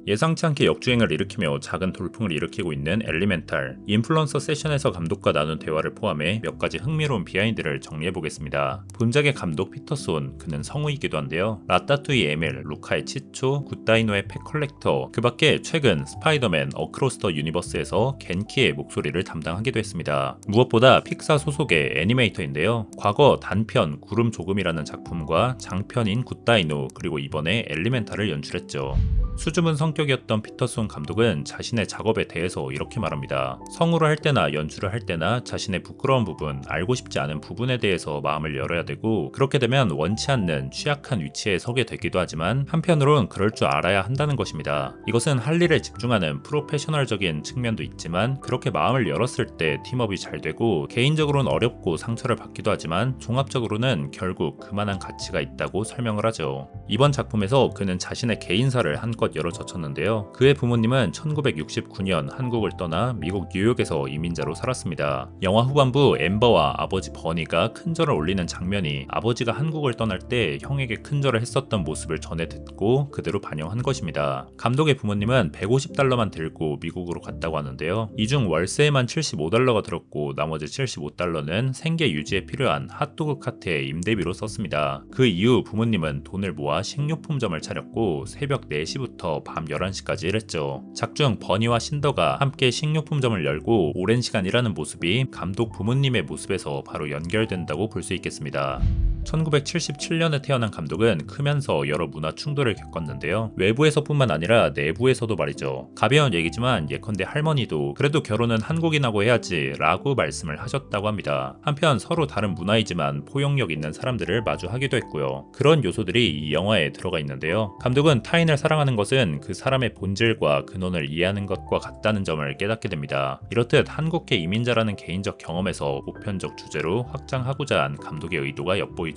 예상치 않게 역주행을 일으키며 작은 돌풍을 일으키고 있는 엘리멘탈, 인플루언서 세션에서 감독과 나눈 대화를 포함해 몇 가지 흥미로운 비하인드를 정리해보겠습니다. 본작의 감독 피터손, 그는 성우이기도 한데요. 라따뚜이 에밀, 루카의 치초, 굿다이노의 펫컬렉터, 그 밖에 최근 스파이더맨 어크로스 더 유니버스에서 겐키의 목소리를 담당하기도 했습니다. 무엇보다 픽사 소속의 애니메이터인데요. 과거 단편 구름 조금이라는 작품과 장편인 굿다이노, 그리고 이번에 엘리멘탈을 연출했죠. 수줍은 성격이었던 피터손 감독은 자신의 작업에 대해서 이렇게 말합니다. 성우를 할 때나 연출을 할 때나 자신의 부끄러운 부분, 알고 싶지 않은 부분에 대해서 마음을 열어야 되고, 그렇게 되면 원치 않는 취약한 위치에 서게 되기도 하지만 한편으론 그럴 줄 알아야 한다는 것입니다. 이것은 할 일에 집중하는 프로페셔널적인 측면도 있지만, 그렇게 마음을 열었을 때 팀업이 잘 되고 개인적으로는 어렵고 상처를 받기도 하지만 종합적으로는 결국 그만한 가치가 있다고 설명을 하죠. 이번 작품에서 그는 자신의 개인사를 한껏 열어젖혔는데요. 그의 부모님은 1969년 한국을 떠나 미국 뉴욕에서 이민자로 살았습니다. 영화 후반부 엠버와 아버지 버니가 큰절을 올리는 장면이 아버지가 한국을 떠날 때 형에게 큰절을 했었던 모습을 전해 듣고 그대로 반영한 것입니다. 감독의 부모님은 150달러만 들고 미국으로 갔다고 하는데요. 이 중 월세에만 75달러가 들었고 나머지 75달러는 생계 유지에 필요한 핫도그 카트의 임대비로 썼습니다. 그 이후 부모님은 돈을 모아 식료품점을 차렸고 새벽 4시부터 밤 11시까지 일했죠. 작중 버니와 신더가 함께 식료품점을 열고 오랜 시간 일하는 모습이 감독 부모님의 모습에서 바로 연결된다고 볼 수 있겠습니다. 1977년에 태어난 감독은 크면서 여러 문화 충돌을 겪었는데요. 외부에서뿐만 아니라 내부에서도 말이죠. 가벼운 얘기지만 예컨대 할머니도 그래도 결혼은 한국인하고 해야지 라고 말씀을 하셨다고 합니다. 한편 서로 다른 문화이지만 포용력 있는 사람들을 마주하기도 했고요. 그런 요소들이 이 영화에 들어가 있는데요. 감독은 타인을 사랑하는 것은 그 사람의 본질과 근원을 이해하는 것과 같다는 점을 깨닫게 됩니다. 이렇듯 한국계 이민자라는 개인적 경험에서 보편적 주제로 확장하고자 한 감독의 의도가 엿보이죠.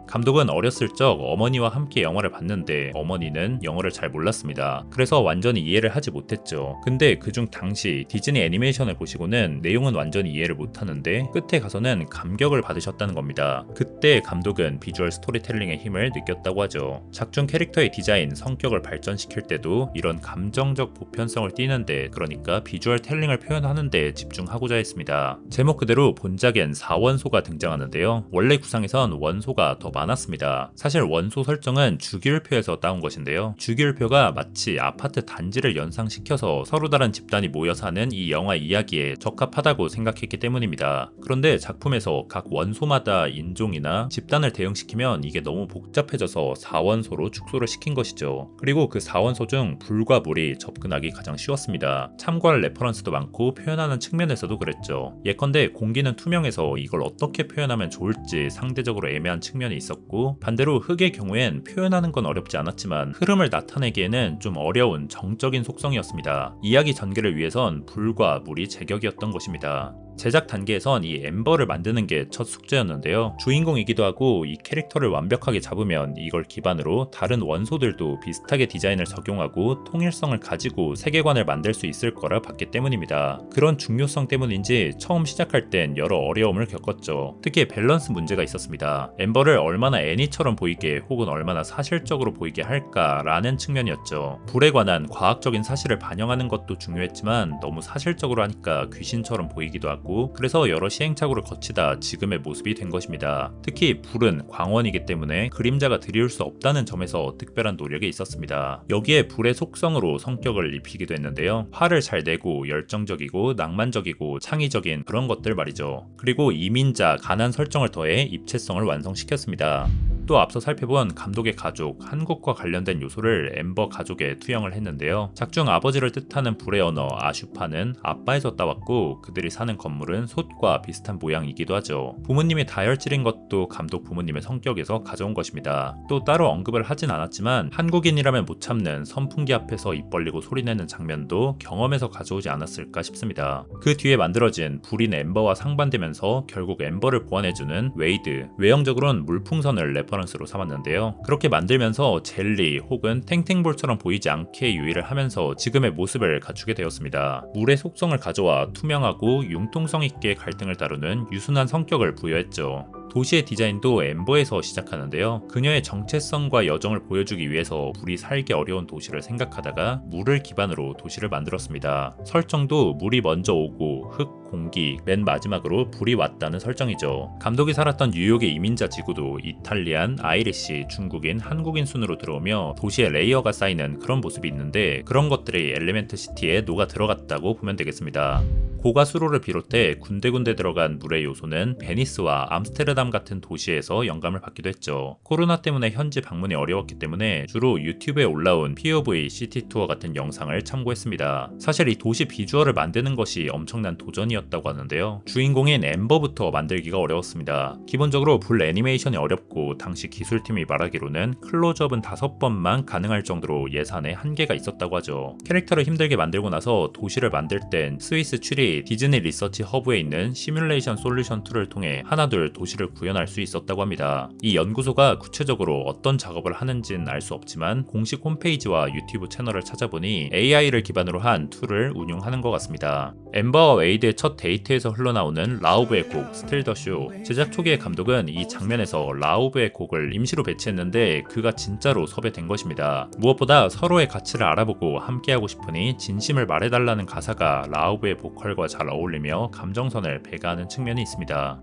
감독은 어렸을 적 어머니와 함께 영화를 봤는데 어머니는 영어를 잘 몰랐습니다. 그래서 완전히 이해를 하지 못했죠. 근데 그중 당시 디즈니 애니메이션을 보시고는 내용은 완전히 이해를 못하는데 끝에 가서는 감격을 받으셨다는 겁니다. 그때 감독은 비주얼 스토리텔링의 힘을 느꼈다고 하죠. 작중 캐릭터의 디자인, 성격을 발전시킬 때도 이런 감정적 보편성을 띠는데, 그러니까 비주얼 텔링을 표현하는 데 집중하고자 했습니다. 제목 그대로 본작엔 4원소가 등장하는데요. 원래 구상에선 원소가 더 많았습니다. 사실 원소 설정은 주기율표에서 따온 것인데요. 주기율표가 마치 아파트 단지를 연상시켜서 서로 다른 집단이 모여 사는 이 영화 이야기에 적합하다고 생각했기 때문입니다. 그런데 작품에서 각 원소마다 인종이나 집단을 대응시키면 이게 너무 복잡해져서 4원소로 축소를 시킨 것이죠. 그리고 그 4원소 중 불과 물이 접근하기 가장 쉬웠습니다. 참고할 레퍼런스도 많고 표현하는 측면에서도 그랬죠. 예컨대 공기는 투명해서 이걸 어떻게 표현하면 좋을지 상대적으로 애매한 측면이 있었고, 반대로 흙의 경우엔 표현하는 건 어렵지 않았지만 흐름을 나타내기에는 좀 어려운 정적인 속성이었습니다. 이야기 전개를 위해선 불과 물이 제격이었던 것입니다. 제작 단계에선 이 엠버를 만드는 게 첫 숙제였는데요. 주인공이기도 하고 이 캐릭터를 완벽하게 잡으면 이걸 기반으로 다른 원소들도 비슷하게 디자인을 적용하고 통일성을 가지고 세계관을 만들 수 있을 거라 봤기 때문입니다. 그런 중요성 때문인지 처음 시작할 땐 여러 어려움을 겪었죠. 특히 밸런스 문제가 있었습니다. 엠버를 얼마나 애니처럼 보이게 혹은 얼마나 사실적으로 보이게 할까라는 측면이었죠. 불에 관한 과학적인 사실을 반영하는 것도 중요했지만 너무 사실적으로 하니까 귀신처럼 보이기도 하고, 그래서 여러 시행착오를 거치다 지금의 모습이 된 것입니다. 특히 불은 광원이기 때문에 그림자가 드리울 수 없다는 점에서 특별한 노력이 있었습니다. 여기에 불의 속성으로 성격을 입히기도 했는데요. 화를 잘 내고 열정적이고 낭만적이고 창의적인 그런 것들 말이죠. 그리고 이민자, 가난 설정을 더해 입체성을 완성시켰습니다. 또 앞서 살펴본 감독의 가족, 한국과 관련된 요소를 엠버 가족에 투영을 했는데요. 작중 아버지를 뜻하는 불의 언어 아슈파는 아빠에서 따왔고, 그들이 사는 건물은 솥과 비슷한 모양이기도 하죠. 부모님이 다혈질인 것도 감독 부모님의 성격에서 가져온 것입니다. 또 따로 언급을 하진 않았지만 한국인이라면 못 참는 선풍기 앞에서 입 벌리고 소리내는 장면도 경험에서 가져오지 않았을까 싶습니다. 그 뒤에 만들어진 불인 엠버와 상반되면서 결국 엠버를 보완해주는 웨이드, 외형적으로는 물풍선을 레퍼런스로 삼았는데요. 그렇게 만들면서 젤리 혹은 탱탱볼처럼 보이지 않게 유의를 하면서 지금의 모습을 갖추게 되었습니다. 물의 속성을 가져와 투명하고 융통성 있게 갈등을 다루는 유순한 성격을 부여했죠. 도시의 디자인도 엠버에서 시작하는데요. 그녀의 정체성과 여정을 보여주기 위해서 물이 살기 어려운 도시를 생각하다가 물을 기반으로 도시를 만들었습니다. 설정도 물이 먼저 오고 흙, 공기, 맨 마지막으로 불이 왔다는 설정이죠. 감독이 살았던 뉴욕의 이민자 지구도 이탈리안, 아이리시, 중국인, 한국인 순으로 들어오며 도시에 레이어가 쌓이는 그런 모습이 있는데 그런 것들이 엘리멘트 시티에 녹아 들어갔다고 보면 되겠습니다. 고가 수로를 비롯해 군데군데 들어간 물의 요소는 베니스와 암스테르담 같은 도시에서 영감을 받기도 했죠. 코로나 때문에 현지 방문이 어려웠기 때문에 주로 유튜브에 올라온 POV 시티 투어 같은 영상을 참고했습니다. 사실 이 도시 비주얼을 만드는 것이 엄청난 도전이었다고 하는데요. 주인공인 엠버부터 만들기가 어려웠습니다. 기본적으로 불 애니메이션이 어렵고 당시 기술팀이 말하기로는 클로즈업은 5번만 가능할 정도로 예산에 한계가 있었다고 하죠. 캐릭터를 힘들게 만들고 나서 도시를 만들 땐 스위스 추리 디즈니 리서치 허브에 있는 시뮬레이션 솔루션 툴을 통해 하나둘 도시를 구현할 수 있었다고 합니다. 이 연구소가 구체적으로 어떤 작업을 하는지는 알 수 없지만 공식 홈페이지와 유튜브 채널을 찾아보니 AI를 기반으로 한 툴을 운용하는 것 같습니다. 엠버와 웨이드의 첫 데이트에서 흘러나오는 라우브의 곡 스틸 더 쇼. 제작 초기의 감독은 이 장면에서 라우브의 곡을 임시로 배치했는데 그가 진짜로 섭외된 것입니다. 무엇보다 서로의 가치를 알아보고 함께하고 싶으니 진심을 말해달라는 가사가 라우브의 보컬과 잘 어울리며 감정선을 배가하는 측면이 있습니다.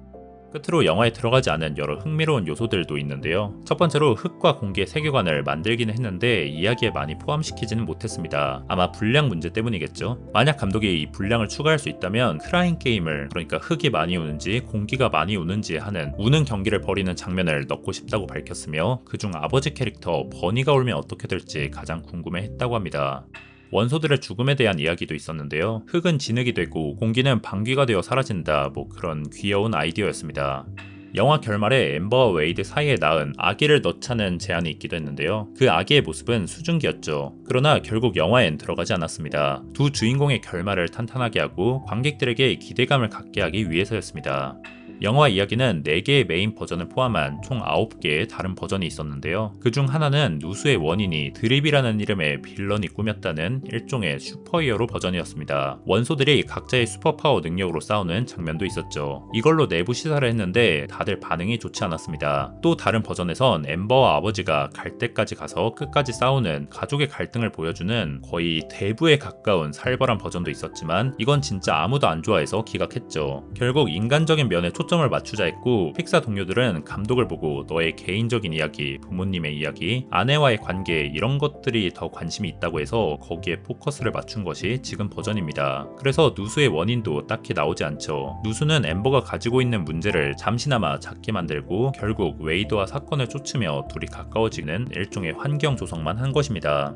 끝으로 영화에 들어가지 않은 여러 흥미로운 요소들도 있는데요. 첫 번째로 흙과 공기의 세계관을 만들기는 했는데 이야기에 많이 포함시키지는 못했습니다. 아마 분량 문제 때문이겠죠. 만약 감독이 이 분량을 추가할 수 있다면 크라잉 게임을, 그러니까 흙이 많이 우는지 공기가 많이 우는지 하는 우는 경기를 벌이는 장면을 넣고 싶다고 밝혔으며 그중 아버지 캐릭터 버니가 울면 어떻게 될지 가장 궁금해했다고 합니다. 원소들의 죽음에 대한 이야기도 있었는데요. 흙은 진흙이 되고 공기는 방귀가 되어 사라진다, 뭐 그런 귀여운 아이디어였습니다. 영화 결말에 엠버와 웨이드 사이에 낳은 아기를 넣자는 제안이 있기도 했는데요. 그 아기의 모습은 수증기였죠. 그러나 결국 영화엔 들어가지 않았습니다. 두 주인공의 결말을 탄탄하게 하고 관객들에게 기대감을 갖게 하기 위해서였습니다. 영화 이야기는 4개의 메인 버전을 포함한 총 9개의 다른 버전이 있었는데요. 그중 하나는 누수의 원인이 드립이라는 이름의 빌런이 꾸몄다는 일종의 슈퍼히어로 버전이었습니다. 원소들이 각자의 슈퍼파워 능력으로 싸우는 장면도 있었죠. 이걸로 내부 시사를 했는데 다들 반응이 좋지 않았습니다. 또 다른 버전에선 엠버와 아버지가 갈 때까지 가서 끝까지 싸우는 가족의 갈등을 보여주는 거의 대부에 가까운 살벌한 버전도 있었지만 이건 진짜 아무도 안 좋아해서 기각했죠. 결국 인간적인 면에 초점을 맞추자 했고 픽사 동료들은 감독을 보고 너의 개인적인 이야기, 부모님의 이야기, 아내와의 관계 이런 것들이 더 관심이 있다고 해서 거기에 포커스를 맞춘 것이 지금 버전입니다. 그래서 누수의 원인도 딱히 나오지 않죠. 누수는 엠버가 가지고 있는 문제를 잠시나마 작게 만들고 결국 웨이드와 사건을 쫓으며 둘이 가까워지는 일종의 환경 조성만 한 것입니다.